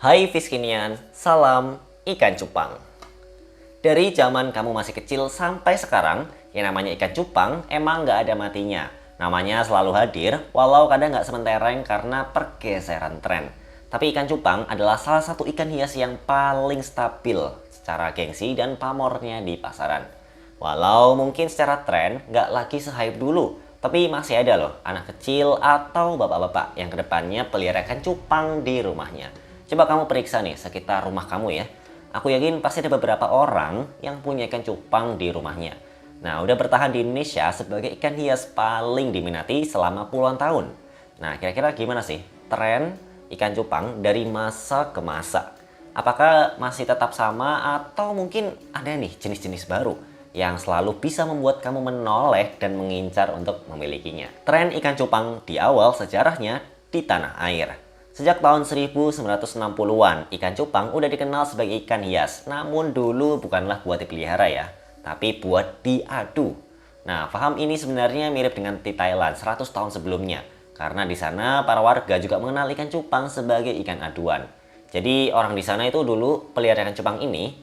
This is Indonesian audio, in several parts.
Hai Fiskinian, salam ikan cupang. Dari zaman kamu masih kecil sampai sekarang, yang namanya ikan cupang emang nggak ada matinya. Namanya selalu hadir, walau kadang nggak sementereng karena pergeseran tren. Tapi ikan cupang adalah salah satu ikan hias yang paling stabil secara gengsi dan pamornya di pasaran. Walau mungkin secara tren nggak lagi se-hype dulu, tapi masih ada loh anak kecil atau bapak-bapak yang kedepannya pelihara ikan cupang di rumahnya. Coba kamu periksa nih sekitar rumah kamu ya. Aku yakin pasti ada beberapa orang yang punya ikan cupang di rumahnya. Nah, udah bertahan di Indonesia sebagai ikan hias paling diminati selama puluhan tahun. Nah, kira-kira gimana sih tren ikan cupang dari masa ke masa? Apakah masih tetap sama atau mungkin ada nih jenis-jenis baru yang selalu bisa membuat kamu menoleh dan mengincar untuk memilikinya? Tren ikan cupang di awal sejarahnya di tanah air. Sejak tahun 1960-an, ikan cupang udah dikenal sebagai ikan hias. Namun dulu bukanlah buat dipelihara ya, tapi buat diadu. Nah, paham ini sebenarnya mirip dengan di Thailand 100 tahun sebelumnya. Karena di sana para warga juga mengenal ikan cupang sebagai ikan aduan. Jadi orang di sana itu dulu pelihara ikan cupang ini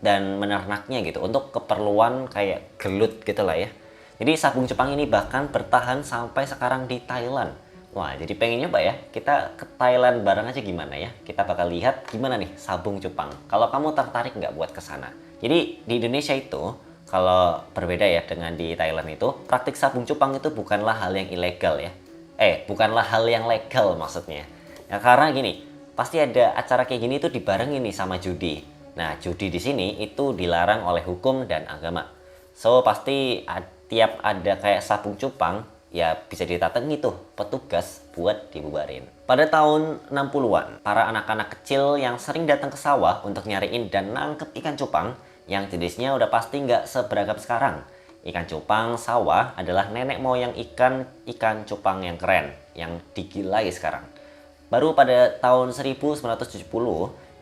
dan menernaknya gitu untuk keperluan kayak gelut gitu lah ya. Jadi sabung cupang ini bahkan bertahan sampai sekarang di Thailand. Wah, jadi pengen nyoba ya. Kita ke Thailand bareng aja gimana ya? Kita bakal lihat gimana nih sabung cupang. Kalau kamu tertarik nggak buat ke sana? Jadi di Indonesia itu, kalau berbeda ya dengan di Thailand itu, praktik sabung cupang itu bukanlah hal yang ilegal ya. Bukanlah hal yang legal maksudnya. Ya karena gini, pasti ada acara kayak gini itu dibarengin nih sama judi. Nah, judi di sini itu dilarang oleh hukum dan agama. So, pasti tiap ada kayak sabung cupang, ya bisa ditatangi tuh petugas buat dibubarin. Pada tahun 60-an, para anak-anak kecil yang sering datang ke sawah untuk nyariin dan nangkep ikan cupang yang jenisnya udah pasti nggak seberagam sekarang. Ikan cupang sawah adalah nenek moyang ikan cupang yang keren, yang digilai sekarang. Baru pada tahun 1970,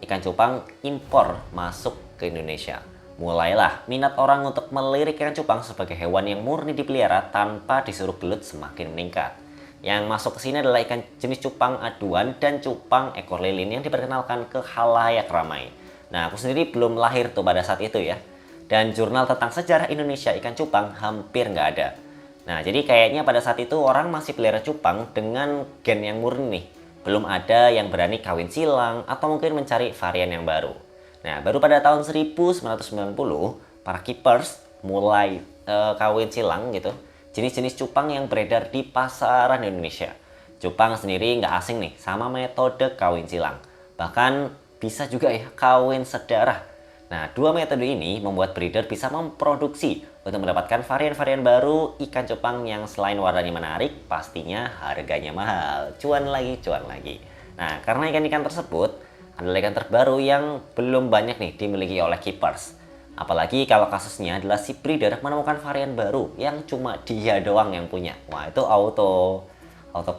ikan cupang impor masuk ke Indonesia. Mulailah minat orang untuk melirik ikan cupang sebagai hewan yang murni dipelihara tanpa disuruh gelut semakin meningkat. Yang masuk ke sini adalah ikan jenis cupang aduan dan cupang ekor lilin yang diperkenalkan ke khalayak ramai. Nah, aku sendiri belum lahir tuh pada saat itu ya. Dan jurnal tentang sejarah Indonesia ikan cupang hampir nggak ada. Nah, jadi kayaknya pada saat itu orang masih pelihara cupang dengan gen yang murni nih. Belum ada yang berani kawin silang atau mungkin mencari varian yang baru. Nah, baru pada tahun 1990, para keepers mulai kawin silang gitu. Jenis-jenis cupang yang beredar di pasaran Indonesia. Cupang sendiri nggak asing nih sama metode kawin silang. Bahkan bisa juga ya kawin sedarah. Nah, dua metode ini membuat breeder bisa memproduksi untuk mendapatkan varian-varian baru ikan cupang yang selain warnanya menarik, pastinya harganya mahal. Cuan lagi, cuan lagi. Nah, karena ikan-ikan tersebut adalah ikan terbaru yang belum banyak nih dimiliki oleh keepers. Apalagi kalau kasusnya adalah si breeder menemukan varian baru yang cuma dia doang yang punya. Wah, itu auto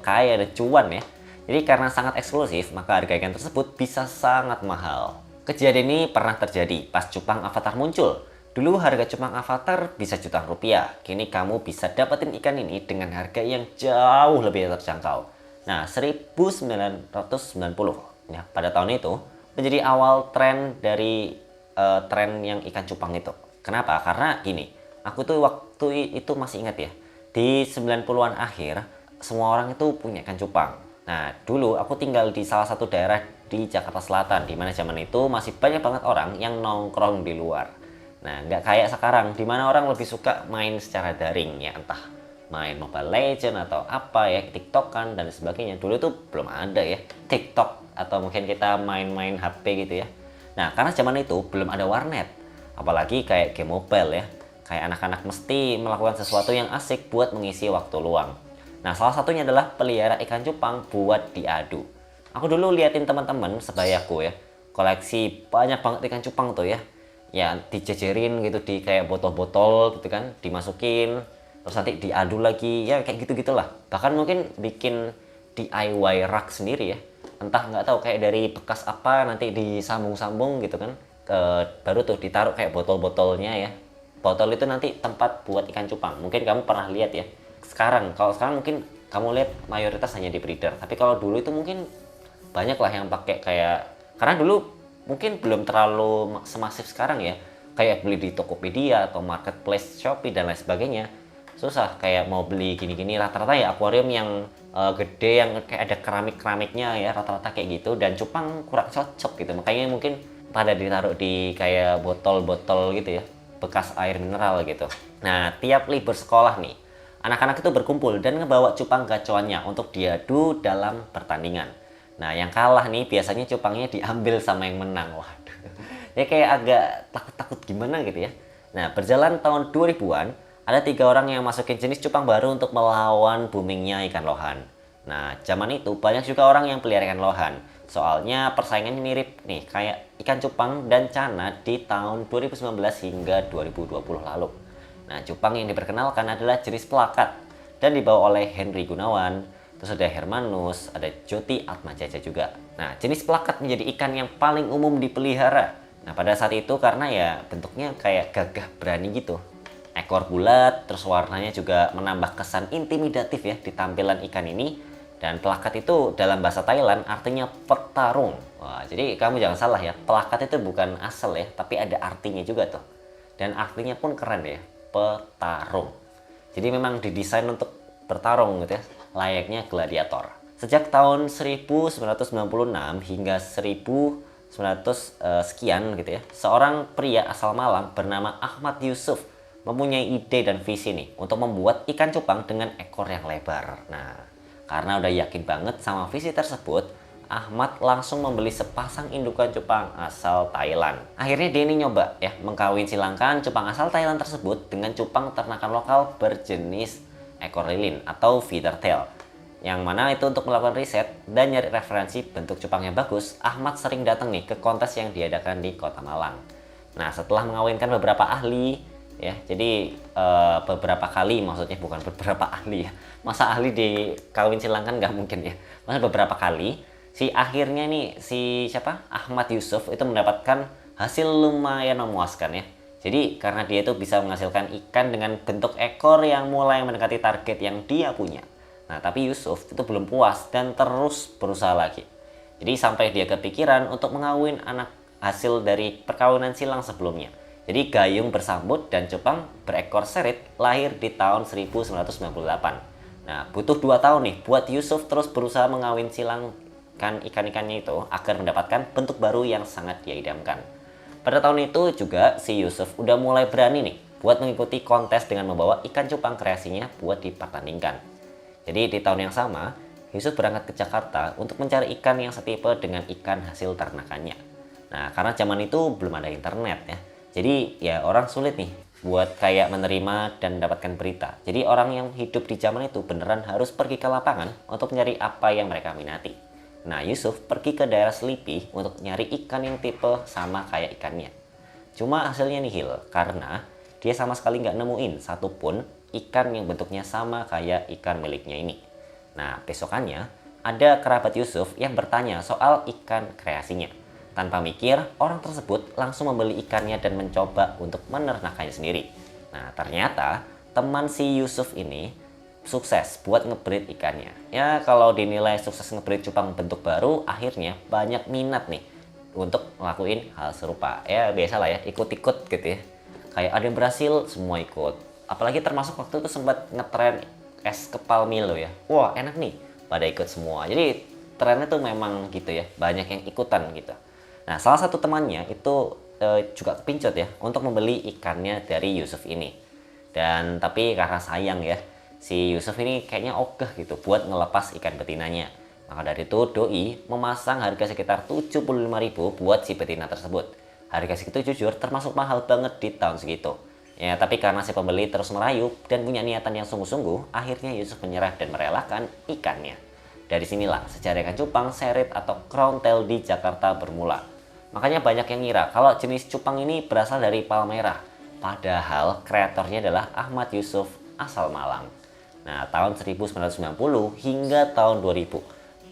kaya dan cuan ya. Jadi karena sangat eksklusif, maka harga ikan tersebut bisa sangat mahal. Kejadian ini pernah terjadi pas cupang avatar muncul. Dulu harga cupang avatar bisa jutaan rupiah. Kini kamu bisa dapetin ikan ini dengan harga yang jauh lebih terjangkau. Nah, 1990 ya, pada tahun itu menjadi awal tren dari tren yang ikan cupang itu. Kenapa? Karena gini, aku tuh waktu itu masih ingat ya. Di 90-an akhir, semua orang itu punya ikan cupang. Nah, dulu aku tinggal di salah satu daerah di Jakarta Selatan, di mana zaman itu masih banyak banget orang yang nongkrong di luar. Nah, nggak kayak sekarang, di mana orang lebih suka main secara daring ya, entah main Mobile Legend atau apa ya, TikTok kan dan sebagainya. Dulu tuh belum ada ya TikTok atau mungkin kita main-main HP gitu ya. Nah, karena zaman itu belum ada warnet, apalagi kayak game mobile ya. Kayak anak-anak mesti melakukan sesuatu yang asik buat mengisi waktu luang. Nah, salah satunya adalah pelihara ikan cupang buat diadu. Aku dulu liatin teman-teman sebayaku ya, koleksi banyak banget ikan cupang tuh ya. Ya, dijejerin gitu di kayak botol-botol gitu kan, dimasukin, terus nanti diadu lagi, ya kayak gitu-gitulah. Bahkan mungkin bikin DIY rak sendiri ya. Entah nggak tahu kayak dari bekas apa nanti disambung-sambung gitu kan. Baru tuh ditaruh kayak botol-botolnya ya. Botol itu nanti tempat buat ikan cupang. Mungkin kamu pernah lihat ya. Kalau sekarang mungkin kamu lihat mayoritas hanya di breeder, tapi kalau dulu itu mungkin banyak lah yang pakai kayak Karena dulu mungkin belum terlalu semasif sekarang ya, kayak beli di Tokopedia atau marketplace Shopee dan lain sebagainya. Susah kayak mau beli gini-gini, rata-rata ya akuarium yang gede yang kayak ada keramik-keramiknya ya, rata-rata kayak gitu, dan cupang kurang cocok gitu. Makanya mungkin pada ditaruh di kayak botol-botol gitu ya, bekas air mineral gitu. Nah, tiap libur sekolah nih, anak-anak itu berkumpul dan ngebawa cupang gacoannya untuk diadu dalam pertandingan. Nah, yang kalah nih biasanya cupangnya diambil sama yang menang. Waduh. Ya kayak agak takut-takut gimana gitu ya. Nah, berjalan tahun 2000-an, ada 3 orang yang masukin jenis cupang baru untuk melawan boomingnya ikan lohan. Nah, zaman itu banyak juga orang yang pelihara ikan lohan. Soalnya persaingannya mirip nih, kayak ikan cupang dan cana di tahun 2019 hingga 2020 lalu. Nah, cupang yang diperkenalkan adalah jenis pelakat dan dibawa oleh Henry Gunawan, terus ada Hermanus, ada Joti Atmajaja juga. Nah, jenis pelakat menjadi ikan yang paling umum dipelihara. Nah, pada saat itu karena ya bentuknya kayak gagah berani gitu. Ekor bulat, terus warnanya juga menambah kesan intimidatif ya di tampilan ikan ini. Dan pelakat itu dalam bahasa Thailand artinya petarung. Wah, jadi kamu jangan salah ya, pelakat itu bukan asal ya, tapi ada artinya juga tuh. Dan artinya pun keren ya, petarung. Jadi memang didesain untuk bertarung gitu ya, layaknya gladiator. Sejak tahun 1996 hingga 1900 sekian gitu ya, seorang pria asal Malang bernama Ahmad Yusuf mempunyai ide dan visi nih untuk membuat ikan cupang dengan ekor yang lebar. Nah, karena udah yakin banget sama visi tersebut, Ahmad langsung membeli sepasang indukan cupang asal Thailand. Akhirnya dia ini nyoba ya mengkawin silangkan cupang asal Thailand tersebut dengan cupang ternakan lokal berjenis ekor lilin atau feather tail. Yang mana itu untuk melakukan riset dan nyari referensi bentuk cupang yang bagus, Ahmad sering datang nih ke kontes yang diadakan di Kota Malang. Nah, setelah mengawinkan beberapa ahli ya, jadi beberapa kali, maksudnya bukan beberapa ahli ya, masa ahli dikawin silangkan nggak mungkin ya, maksudnya beberapa kali, akhirnya nih si siapa Ahmad Yusuf itu mendapatkan hasil lumayan memuaskan ya. Jadi karena dia itu bisa menghasilkan ikan dengan bentuk ekor yang mulai mendekati target yang dia punya. Nah, tapi Yusuf itu belum puas dan terus berusaha lagi. Jadi sampai dia kepikiran untuk mengawin anak hasil dari perkawinan silang sebelumnya. Jadi gayung bersambut dan cupang berekor serit lahir di tahun 1998. Nah, butuh 2 tahun nih buat Yusuf terus berusaha mengawin silangkan ikan-ikannya itu agar mendapatkan bentuk baru yang sangat dia idamkan. Pada tahun itu juga si Yusuf udah mulai berani nih buat mengikuti kontes dengan membawa ikan cupang kreasinya buat dipertandingkan. Jadi di tahun yang sama, Yusuf berangkat ke Jakarta untuk mencari ikan yang setipe dengan ikan hasil ternakannya. Nah, karena zaman itu belum ada internet ya. Jadi ya orang sulit nih buat kayak menerima dan mendapatkan berita. Jadi orang yang hidup di zaman itu beneran harus pergi ke lapangan untuk mencari apa yang mereka minati. Nah, Yusuf pergi ke daerah Selipi untuk nyari ikan yang tipe sama kayak ikannya. Cuma hasilnya nihil karena dia sama sekali nggak nemuin satupun ikan yang bentuknya sama kayak ikan miliknya ini. Nah, besokannya ada kerabat Yusuf yang bertanya soal ikan kreasinya. Tanpa mikir, orang tersebut langsung membeli ikannya dan mencoba untuk menernakannya sendiri. Nah, ternyata teman si Yusuf ini sukses buat ngebreed ikannya. Ya, kalau dinilai sukses ngebreed cupang bentuk baru, akhirnya banyak minat nih untuk ngelakuin hal serupa. Ya, biasalah ya, ikut-ikut gitu ya. Kayak ada yang berhasil, semua ikut. Apalagi termasuk waktu itu sempat ngetren es kepal Milo ya. Wah, enak nih, pada ikut semua. Jadi trennya tuh memang gitu ya, banyak yang ikutan gitu. Nah, salah satu temannya itu juga kepincut ya untuk membeli ikannya dari Yusuf ini. Dan tapi karena sayang ya, si Yusuf ini kayaknya ogah gitu buat ngelepas ikan betinanya. Maka dari itu doi memasang harga sekitar 75.000 buat si betina tersebut. Harga segitu jujur termasuk mahal banget di tahun segitu. Ya, tapi karena si pembeli terus merayu dan punya niatan yang sungguh-sungguh, akhirnya Yusuf menyerah dan merelakan ikannya. Dari sinilah sejarah ikan cupang, serit atau crown tail di Jakarta bermula. Makanya banyak yang ngira kalau jenis cupang ini berasal dari Palmerah. Padahal kreatornya adalah Ahmad Yusuf asal Malang. Nah, tahun 1990 hingga tahun 2000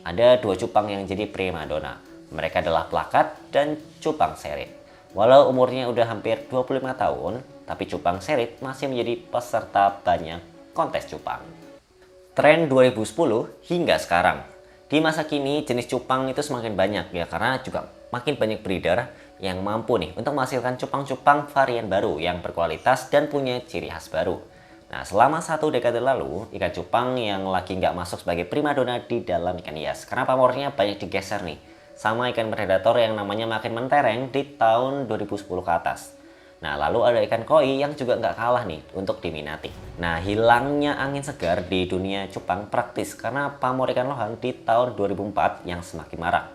ada 2 cupang yang jadi primadona. Mereka adalah pelakat dan cupang serit. Walau umurnya udah hampir 25 tahun, tapi cupang serit masih menjadi peserta banyak kontes cupang. Tren 2010 hingga sekarang. Di masa kini jenis cupang itu semakin banyak ya, karena juga makin banyak breeder yang mampu nih untuk menghasilkan cupang-cupang varian baru yang berkualitas dan punya ciri khas baru. Nah, selama 1 dekade lalu, ikan cupang yang lagi nggak masuk sebagai primadona di dalam ikan hias karena pamornya banyak digeser nih sama ikan predator yang namanya makin mentereng di tahun 2010 ke atas. Nah, lalu ada ikan koi yang juga nggak kalah nih untuk diminati. Nah, hilangnya angin segar di dunia cupang praktis karena pamor ikan lohan di tahun 2004 yang semakin marak.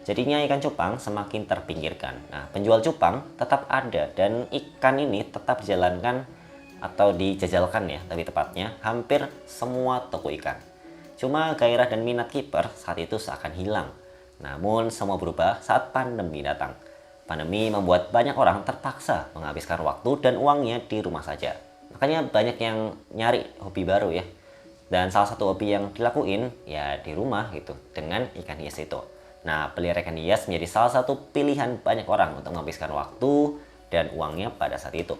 Jadinya ikan cupang semakin terpinggirkan. Nah, penjual cupang tetap ada dan ikan ini tetap dijalankan atau dijajalkan ya, tapi tepatnya hampir semua toko ikan. Cuma gairah dan minat kiper saat itu seakan hilang. Namun semua berubah saat pandemi datang. Pandemi membuat banyak orang terpaksa menghabiskan waktu dan uangnya di rumah saja. Makanya banyak yang nyari hobi baru ya. Dan salah satu hobi yang dilakuin ya di rumah gitu dengan ikan hias itu. Nah, pelihara ikan hias menjadi salah satu pilihan banyak orang untuk menghabiskan waktu dan uangnya pada saat itu.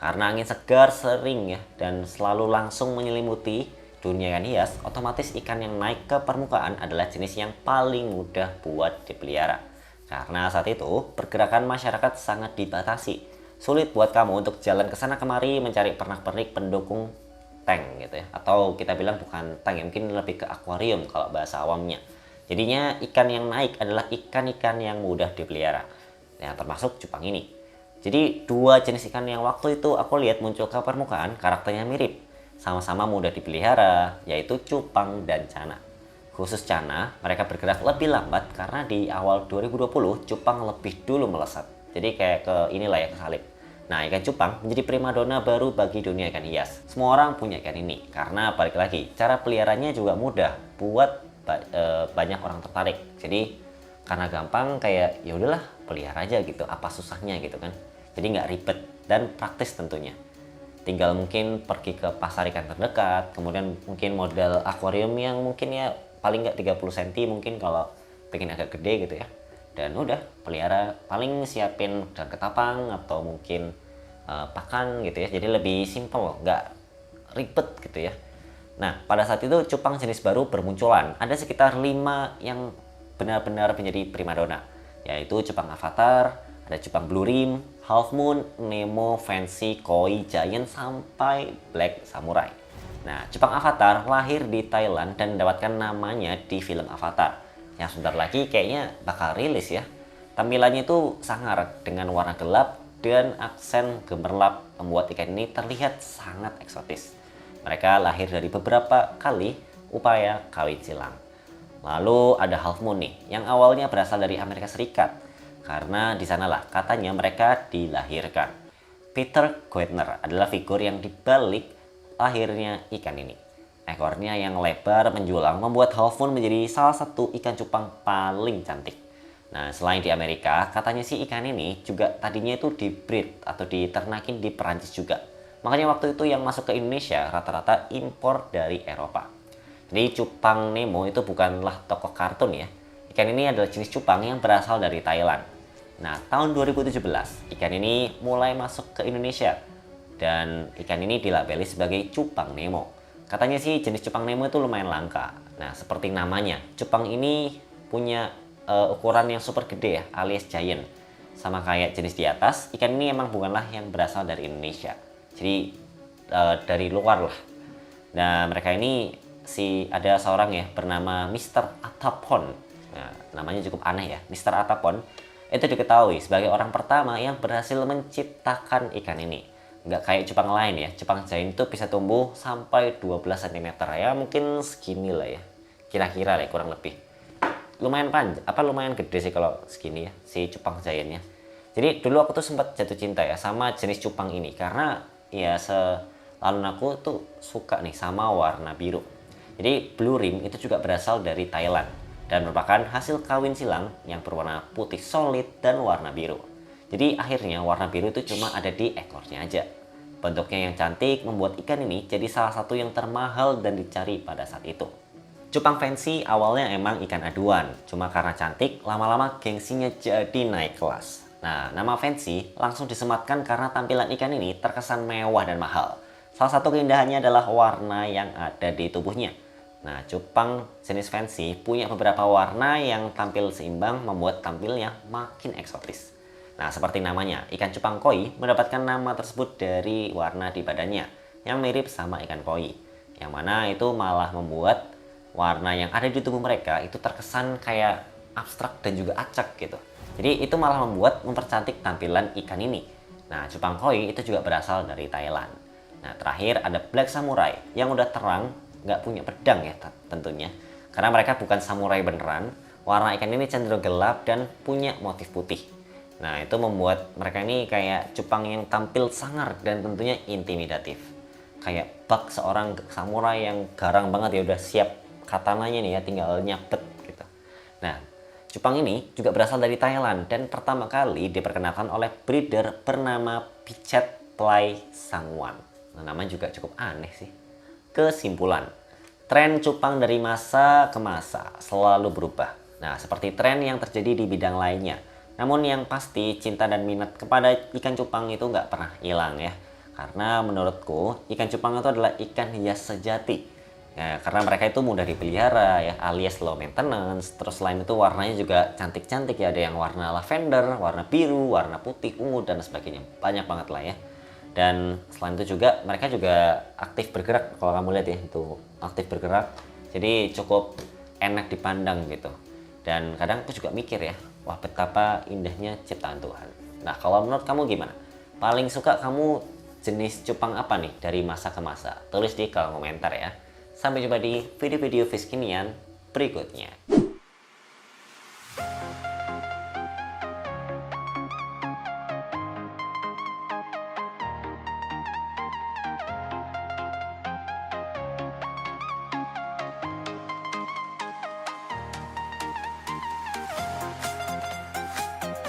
Karena angin segar sering ya dan selalu langsung menyelimuti dunia ikan hias, otomatis ikan yang naik ke permukaan adalah jenis yang paling mudah buat dipelihara. Karena saat itu pergerakan masyarakat sangat dibatasi. Sulit buat kamu untuk jalan ke sana kemari mencari pernak-pernik pendukung tank gitu ya. Atau kita bilang bukan tank ya, mungkin lebih ke akuarium kalau bahasa awamnya. Jadinya ikan yang naik adalah ikan-ikan yang mudah dipelihara. Yang termasuk cupang ini. Jadi dua jenis ikan yang waktu itu aku lihat muncul ke permukaan karakternya mirip. Sama-sama mudah dipelihara, yaitu cupang dan cana. Khusus cana, mereka bergerak lebih lambat karena di awal 2020 cupang lebih dulu melesat. Jadi kayak ke inilah ya, kesalip. Nah, ikan cupang menjadi primadona baru bagi dunia ikan hias. Semua orang punya ikan ini karena balik lagi, cara peliharanya juga mudah buat banyak orang tertarik. Jadi karena gampang kayak ya udahlah pelihara aja gitu, apa susahnya gitu kan. Jadi nggak ribet dan praktis tentunya. Tinggal mungkin pergi ke pasar ikan terdekat, kemudian mungkin model akuarium yang mungkin ya paling nggak 30 cm mungkin kalau pengen agak gede gitu ya. Dan udah pelihara, paling siapin dan ketapang atau mungkin pakan gitu ya. Jadi lebih simple, nggak ribet gitu ya. Nah, pada saat itu cupang jenis baru bermunculan. Ada sekitar 5 yang benar-benar menjadi primadona, yaitu cupang avatar, ada cupang blue rim, half moon, nemo, fancy, koi, giant, sampai black samurai. Nah, cupang avatar lahir di Thailand dan mendapatkan namanya di film Avatar yang sebentar lagi kayaknya bakal rilis ya. Tampilannya itu sangar dengan warna gelap dan aksen gemerlap membuat ikan ini terlihat sangat eksotis. Mereka lahir dari beberapa kali upaya kawin silang. Lalu ada half moon nih yang awalnya berasal dari Amerika Serikat. Karena di sanalah katanya mereka dilahirkan. Peter Goetner adalah figur yang dibalik lahirnya ikan ini. Ekornya yang lebar menjulang membuat half moon menjadi salah satu ikan cupang paling cantik. Nah, selain di Amerika, katanya si ikan ini juga tadinya itu dibreed atau diternakin di Perancis juga. Makanya waktu itu yang masuk ke Indonesia rata-rata impor dari Eropa. Jadi cupang Nemo itu bukanlah tokoh kartun ya. Ikan ini adalah jenis cupang yang berasal dari Thailand. Nah, tahun 2017, ikan ini mulai masuk ke Indonesia. Dan ikan ini dilabeli sebagai cupang Nemo. Katanya sih jenis cupang Nemo itu lumayan langka. Nah, seperti namanya, cupang ini punya ukuran yang super gede ya, alias giant. Sama kayak jenis di atas, ikan ini emang bukanlah yang berasal dari Indonesia. Jadi dari luar lah. Nah, mereka ini ada seorang ya bernama Mr. Atapon. Nah, namanya cukup aneh ya, Mr. Atapon. Itu diketahui sebagai orang pertama yang berhasil menciptakan ikan ini. Nggak kayak cupang lain ya, cupang giant itu bisa tumbuh sampai 12 cm ya, mungkin segini lah ya. Kira-kira lah kurang lebih. Lumayan panjang, lumayan gede sih kalau segini ya, si cupang giantnya. Jadi dulu aku tuh sempat jatuh cinta ya sama jenis cupang ini karena ya selalu aku tuh suka nih sama warna biru. Jadi blue rim itu juga berasal dari Thailand dan merupakan hasil kawin silang yang berwarna putih solid dan warna biru. Jadi akhirnya warna biru itu cuma ada di ekornya aja. Bentuknya yang cantik membuat ikan ini jadi salah satu yang termahal dan dicari pada saat itu. Cupang fancy awalnya emang ikan aduan, cuma karena cantik lama-lama gengsinya jadi naik kelas. Nah, nama fancy langsung disematkan karena tampilan ikan ini terkesan mewah dan mahal. Salah satu keindahannya adalah warna yang ada di tubuhnya. Nah, cupang jenis fancy punya beberapa warna yang tampil seimbang membuat tampilnya makin eksotis. Nah, seperti namanya, ikan cupang koi mendapatkan nama tersebut dari warna di badannya yang mirip sama ikan koi. Yang mana itu malah membuat warna yang ada di tubuh mereka itu terkesan kayak abstrak dan juga acak gitu. Jadi itu malah mempercantik tampilan ikan ini. Nah, cupang koi itu juga berasal dari Thailand. Nah, terakhir ada Black Samurai yang udah terang, nggak punya pedang ya tentunya. Karena mereka bukan samurai beneran, warna ikan ini cenderung gelap dan punya motif putih. Nah, itu membuat mereka ini kayak cupang yang tampil sangar dan tentunya intimidatif. Kayak bak seorang samurai yang garang banget ya, udah siap katananya nih ya, tinggal nyabet gitu. Nah, cupang ini juga berasal dari Thailand dan pertama kali diperkenalkan oleh breeder bernama Pichet Plai Sangwan. Nah, namanya juga cukup aneh sih. Kesimpulan, tren cupang dari masa ke masa selalu berubah. Nah, seperti tren yang terjadi di bidang lainnya. Namun yang pasti cinta dan minat kepada ikan cupang itu nggak pernah hilang ya. Karena menurutku ikan cupang itu adalah ikan hias sejati. Ya, karena mereka itu mudah dipelihara ya, alias low maintenance. Terus selain itu warnanya juga cantik-cantik ya, ada yang warna lavender, warna biru, warna putih, ungu dan sebagainya. Banyak banget lah ya. Dan selain itu juga mereka juga aktif bergerak, kalau kamu lihat ya, itu aktif bergerak, jadi cukup enak dipandang gitu. Dan kadang aku juga mikir ya, wah betapa indahnya ciptaan Tuhan. Nah, kalau menurut kamu gimana? Paling suka kamu jenis cupang apa nih dari masa ke masa? Tulis di kolom komentar ya. Sampai jumpa di video-video fish kinian berikutnya.